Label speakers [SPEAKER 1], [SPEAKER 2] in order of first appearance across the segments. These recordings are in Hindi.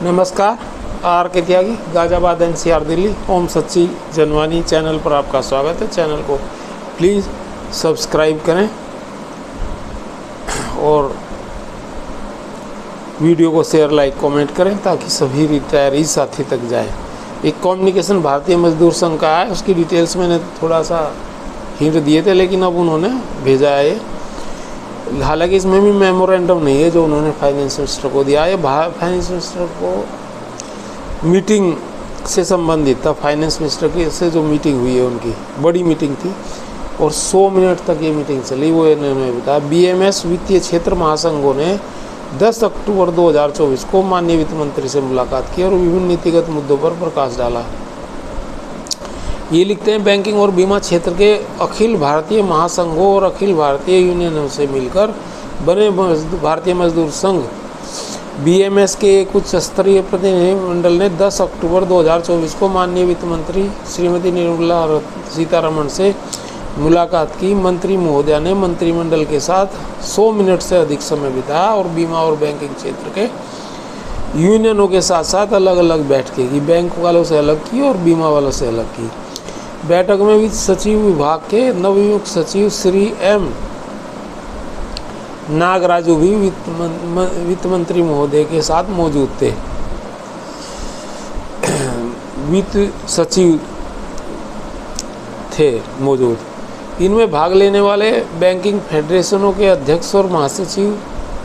[SPEAKER 1] नमस्कार। आर के त्यागी, गाजियाबाद NCR दिल्ली। ओम सच्ची जनवानी चैनल पर आपका स्वागत है। चैनल को प्लीज़ सब्सक्राइब करें और वीडियो को शेयर, लाइक, कमेंट करें ताकि सभी रिटायरी साथी तक जाए। एक कम्युनिकेशन भारतीय मजदूर संघ का है, उसकी डिटेल्स मैंने थोड़ा सा हिंट दिए थे, लेकिन अब उन्होंने भेजा है। हालांकि इसमें भी मेमोरेंडम नहीं है जो उन्होंने फाइनेंस मिनिस्टर को दिया है। फाइनेंस मिनिस्टर को मीटिंग से संबंधित था। फाइनेंस मिनिस्टर की से जो मीटिंग हुई है, उनकी बड़ी मीटिंग थी और 100 मिनट तक ये मीटिंग चली। वो इन्होंने बताया। BMS वित्तीय क्षेत्र महासंघों ने 10 अक्टूबर 2024 को माननीय वित्त मंत्री से मुलाकात की और विभिन्न नीतिगत मुद्दों पर प्रकाश डाला। ये लिखते हैं, बैंकिंग और बीमा क्षेत्र के अखिल भारतीय महासंघों और अखिल भारतीय यूनियनों से मिलकर बने भारतीय मजदूर संघ BMS के एक उच्च स्तरीय प्रतिनिधिमंडल ने 10 अक्टूबर 2024 को माननीय वित्त मंत्री श्रीमती निर्मला सीतारमण से मुलाकात की। मंत्री महोदया ने मंत्रिमंडल के साथ 100 मिनट से अधिक समय बिताया और बीमा और बैंकिंग क्षेत्र के यूनियनों के साथ साथ अलग अलग बैठकें की। बैंक वालों से अलग की और बीमा वालों से अलग की। बैठक में वित्त सचिव विभाग के नवनियुक्त सचिव श्री M नागराजू भी वित्त मंत्री महोदय के साथ मौजूद थे। वित्त सचिव थे मौजूद। इनमें भाग लेने वाले बैंकिंग फेडरेशनों के अध्यक्ष और महासचिव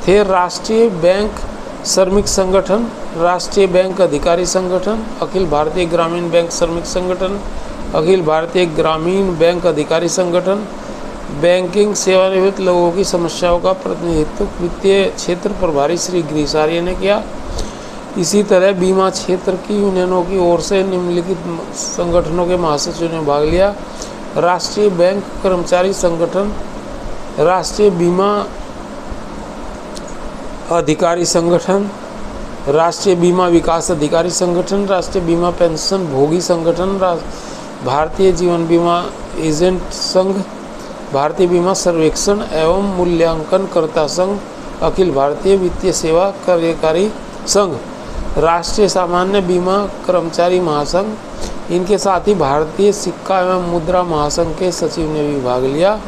[SPEAKER 1] थे। राष्ट्रीय बैंक श्रमिक संगठन, राष्ट्रीय बैंक अधिकारी संगठन, अखिल भारतीय ग्रामीण बैंक श्रमिक संगठन, अखिल भारतीय ग्रामीण बैंक अधिकारी संगठन, बैंकिंग सेवानिवृत्त लोगों की समस्याओं का प्रतिनिधित्व वित्तीय क्षेत्र प्रभारी श्री गिरीश आर्य ने किया। इसी तरह बीमा क्षेत्र की यूनियनों की ओर से निम्नलिखित संगठनों के महासचिव ने भाग लिया। राष्ट्रीय बैंक कर्मचारी संगठन, राष्ट्रीय बीमा अधिकारी संगठन, राष्ट्रीय बीमा विकास अधिकारी संगठन, राष्ट्रीय बीमा पेंशन भोगी संगठन, भारतीय जीवन बीमा एजेंट संघ, भारतीय बीमा सर्वेक्षण एवं मूल्यांकनकर्ता संघ, अखिल भारतीय वित्तीय सेवा कार्यकारी संघ, राष्ट्रीय सामान्य बीमा कर्मचारी महासंघ। इनके साथ ही भारतीय सिक्का एवं मुद्रा महासंघ के सचिव ने भी भाग लिया।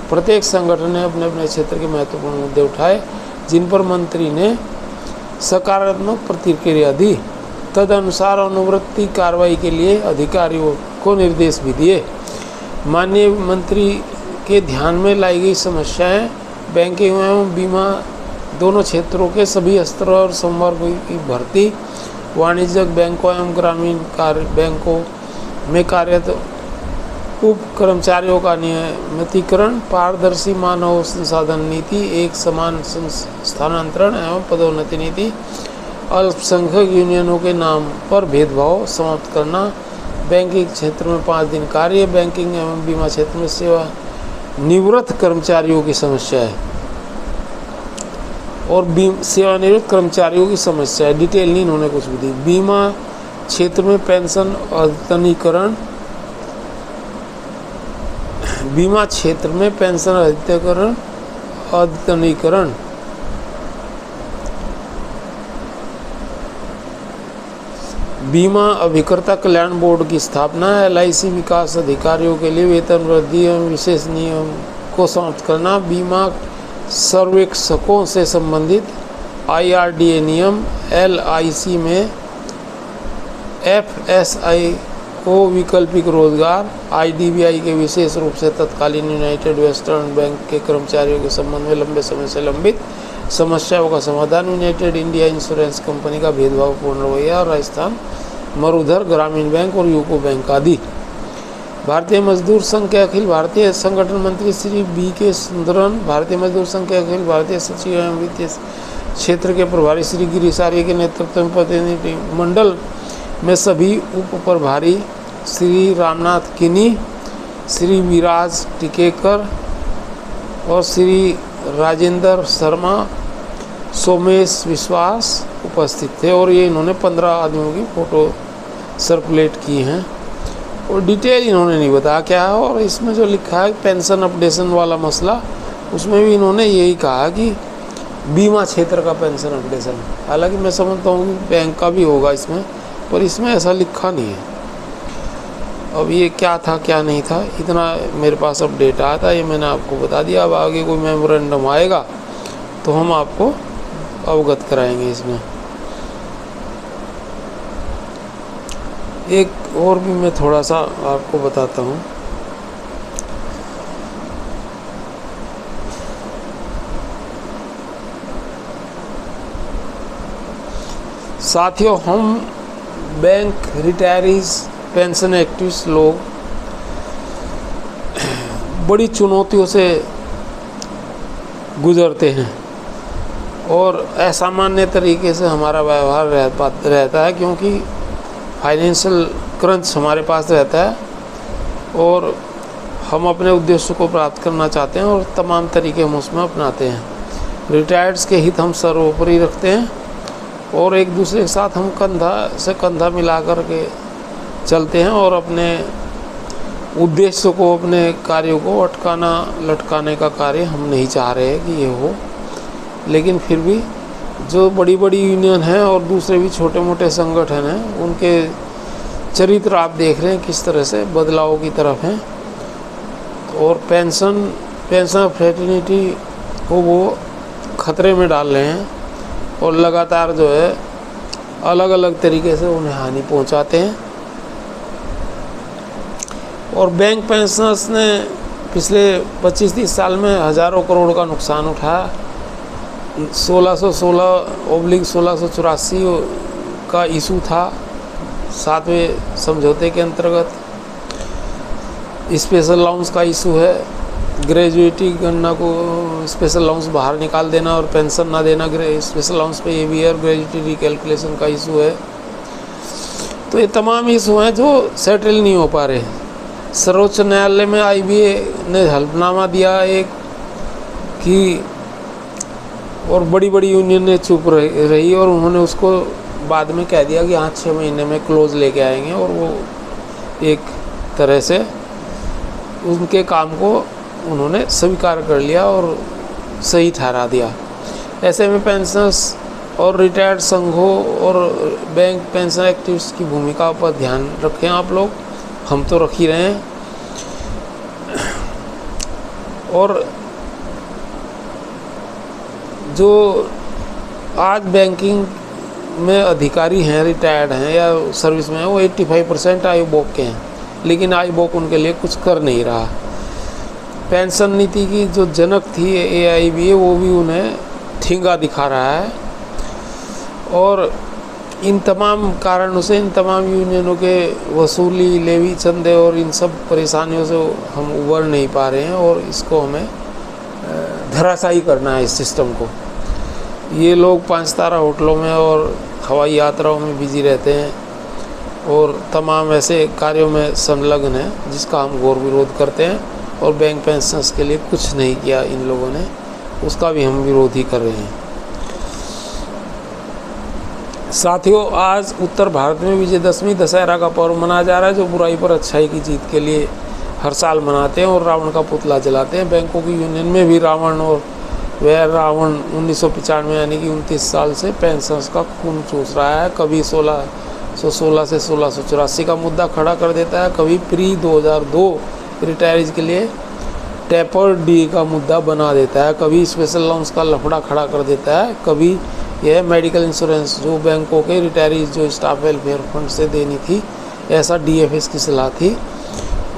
[SPEAKER 1] प्रत्येक संगठन ने अपने अपने क्षेत्र के महत्वपूर्ण मुद्दे उठाए, जिन पर मंत्री ने सकारात्मक प्रतिक्रिया दी। तदनुसार अनुवर्ती कार्रवाई के लिए अधिकारियों को निर्देश भी दिए। माननीय मंत्री के ध्यान में लाई गई समस्याएं बैंकिंग एवं बीमा दोनों क्षेत्रों के सभी स्तरों और संवर्गों की भर्ती, वाणिज्यिक बैंकों एवं ग्रामीण बैंकों में कार्यरत उप कर्मचारियों का नियमितीकरण, पारदर्शी मानव संसाधन नीति, एक समान स्थानांतरण एवं पदोन्नति नीति, अल्पसंख्यक यूनियनों के नाम पर भेदभाव समाप्त करना, बैंकिंग क्षेत्र में 5 दिन कार्य, बैंकिंग एवं बीमा क्षेत्र में सेवा निवृत्त कर्मचारियों की समस्या है और सेवानिवृत्त कर्मचारियों की समस्या है। डिटेल नहीं इन्होंने कुछ भी दी। बीमा क्षेत्र में पेंशन अद्यतनीकरण, बीमा क्षेत्र में पेंशन अद्यतनीकरण, बीमा अभिकर्ता कल्याण बोर्ड की स्थापना, LIC विकास अधिकारियों के लिए वेतन वृद्धि एवं विशेष नियम को समाप्त करना, बीमा सर्वेक्षकों से संबंधित IRDA नियम, LIC में FSI को वैकल्पिक रोजगार, IDBI के विशेष रूप से तत्कालीन यूनाइटेड वेस्टर्न बैंक के कर्मचारियों के संबंध में लंबे समय से लंबित समस्याओं का समाधान, यूनाइटेड इंडिया इंश्योरेंस कंपनी का भेदभावपूर्ण रवैया, राजस्थान मरुधर ग्रामीण बैंक और यूको बैंक आदि। भारतीय मजदूर संघ के अखिल भारतीय संगठन मंत्री श्री BK सुंदरन, भारतीय मजदूर संघ के अखिल भारतीय सचिव एवं वित्तीय क्षेत्र के प्रभारी श्री गिरीश आर्य के नेतृत्व में प्रतिनिधि मंडल में सभी उप प्रभारी श्री रामनाथ किनी, श्री विराज टिकेकर और श्री राजेंद्र शर्मा, सोमेश विश्वास उपस्थित थे और ये इन्होंने 15 आदमियों की फ़ोटो सर्कुलेट की हैं और डिटेल इन्होंने नहीं बताया क्या है। और इसमें जो लिखा है पेंशन अपडेशन वाला मसला, उसमें भी इन्होंने यही कहा कि बीमा क्षेत्र का पेंशन अपडेशन। हालांकि मैं समझता हूँ कि बैंक का भी होगा इसमें, पर इसमें ऐसा लिखा नहीं है। अब ये क्या था क्या नहीं था, इतना मेरे पास अपडेट आया था, ये मैंने आपको बता दिया। अब आगे कोई मेमोरेंडम आएगा तो हम आपको अवगत कराएंगे इसमें। एक और भी मैं थोड़ा सा आपको बताता हूँ। साथियों, हम बैंक रिटायरीज पेंशन एक्टिव्स लोग बड़ी चुनौतियों से गुजरते हैं और असामान्य तरीके से हमारा व्यवहार रहता है, क्योंकि फाइनेंशियल क्रंच हमारे पास रहता है और हम अपने उद्देश्य को प्राप्त करना चाहते हैं और तमाम तरीके हम उसमें अपनाते हैं। रिटायर्ड्स के हित हम सर्वोपरि रखते हैं और एक दूसरे के साथ हम कंधा से कंधा मिला कर के चलते हैं और अपने उद्देश्य को, अपने कार्यों को अटकाना लटकाने का कार्य हम नहीं चाह रहे हैं कि ये हो। लेकिन फिर भी जो बड़ी बड़ी यूनियन है और दूसरे भी छोटे मोटे संगठन हैं, उनके चरित्र आप देख रहे हैं किस तरह से बदलाव की तरफ हैं और पेंशन फ्रेटर्निटी को वो खतरे में डाल रहे हैं और लगातार जो है अलग अलग तरीके से उन्हें हानि पहुंचाते हैं। और बैंक पेंशनर्स ने पिछले 25-30 साल में हज़ारों करोड़ का नुकसान उठाया। 1616/1684 का इशू था 7वें समझौते के अंतर्गत। स्पेशल अलाउंस का इशू है, ग्रेजुएटी गणना को स्पेशल अलाउंस बाहर निकाल देना और पेंशन ना देना स्पेशल अलाउंस पे, ये भी है। ग्रेजुएटी रिकैलकुलेशन का इशू है। तो ये तमाम इशू हैं जो सेटल नहीं हो पा रहे। सर्वोच्च न्यायालय में IBA ने हल्फनामा दिया एक कि, और बड़ी बड़ी यूनियन ने चुप रही और उन्होंने उसको बाद में कह दिया कि हाँ 6 महीने में क्लोज लेके आएंगे, और वो एक तरह से उनके काम को उन्होंने स्वीकार कर लिया और सही ठहरा दिया। ऐसे में पेंशनर्स और रिटायर्ड संघों और बैंक पेंशन एक्टिव्स की भूमिका पर ध्यान रखें आप लोग, हम तो रख ही रहे हैं। और जो आज बैंकिंग में अधिकारी हैं, रिटायर्ड हैं या सर्विस में हैं, वो 85% आयुबोक के हैं, लेकिन आयुबोक उनके लिए कुछ कर नहीं रहा। पेंशन नीति की जो जनक थी AIBA, वो भी उन्हें ठेंगा दिखा रहा है। और इन तमाम कारणों से, इन तमाम यूनियनों के वसूली, लेवी चंदे और इन सब परेशानियों से हम उबर नहीं पा रहे हैं और इसको हमें धराशायी करना है इस सिस्टम को। ये लोग 5 तारा होटलों में और हवाई यात्राओं में बिजी रहते हैं और तमाम ऐसे कार्यों में संलग्न हैं जिसका हम घोर विरोध करते हैं, और बैंक पेंशनर्स के लिए कुछ नहीं किया इन लोगों ने, उसका भी हम विरोध ही कर रहे हैं। साथियों, आज उत्तर भारत में विजयदशमी दशहरा का पर्व मनाया जा रहा है, जो बुराई पर अच्छाई की जीत के लिए हर साल मनाते हैं और रावण का पुतला जलाते हैं। बैंकों की यूनियन में भी रावण, और वह रावण 1995 यानी कि 29 साल से पेंशनर्स का खून चूस रहा है। कभी 1616 से 1684 का मुद्दा खड़ा कर देता है, कभी प्री 2002 रिटायरीज के लिए टेपर डी का मुद्दा बना देता है, कभी स्पेशल अलाउंस का लफड़ा खड़ा कर देता है, कभी यह मेडिकल इंश्योरेंस जो बैंकों के रिटायरीज जो स्टाफ वेलफेयर फंड से देनी थी, ऐसा DFS की सलाह थी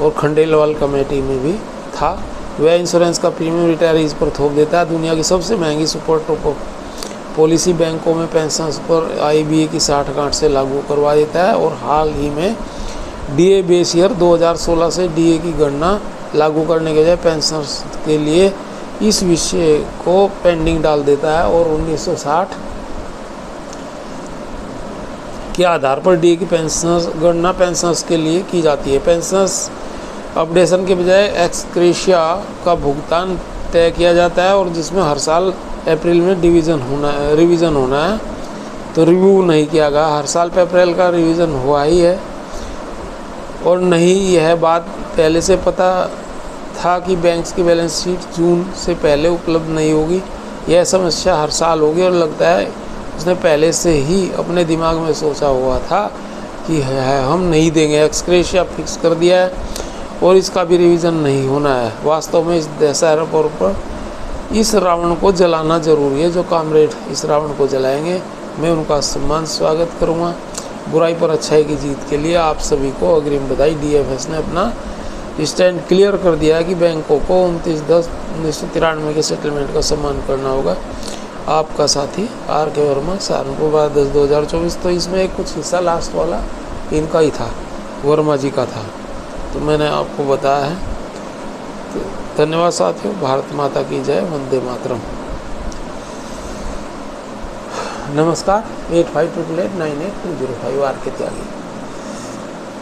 [SPEAKER 1] और खंडेलवाल कमेटी में भी था, वह इंश्योरेंस का प्रीमियम रिटायरीज पर थोप देता है। दुनिया की सबसे महंगी सुपर टॉप पॉलिसी बैंकों में पेंशन्स पर IBA की 60 से लागू करवा देता है और हाल ही में DA बेस ईयर 2016 से DA की गणना लागू करने के बजाय पेंशनर्स के लिए इस विषय को पेंडिंग डाल देता है और 1960 के आधार पर DA की पेंशनर्स गणना पेंशनर्स के लिए की जाती है। पेंशनर्स अपडेशन के बजाय एक्सक्रेशिया का भुगतान तय किया जाता है और जिसमें हर साल अप्रैल में रिवीजन होना है, तो रिव्यू नहीं किया गया। हर साल पे अप्रैल का रिवीजन हुआ ही है और नहीं, यह बात पहले से पता था कि बैंक्स की बैलेंस शीट जून से पहले उपलब्ध नहीं होगी। यह समस्या हर साल होगी और लगता है उसने पहले से ही अपने दिमाग में सोचा हुआ था कि है हम नहीं देंगे, एक्सक्रेशिया फिक्स कर दिया है और इसका भी रिवीजन नहीं होना है। वास्तव में इस दशहरा पर्व पर इस रावण को जलाना जरूरी है। जो कामरेड इस रावण को जलाएंगे मैं उनका सम्मान स्वागत करूँगा। बुराई पर अच्छाई की जीत के लिए आप सभी को अग्रिम बधाई। DFS ने अपना स्टैंड क्लियर कर दिया है कि बैंकों को 29/10/1993 के सेटलमेंट का सम्मान करना होगा। आपका साथी RK वर्मा, सहारनपुर 12/10/2024। तो इसमें कुछ हिस्सा लास्ट वाला इनका ही था, वर्मा जी का था, तो मैंने आपको बताया है। तो धन्यवाद साथियों। भारत माता की जय। वंदे मातरम। नमस्कार। 8588898205 RK त्यागी।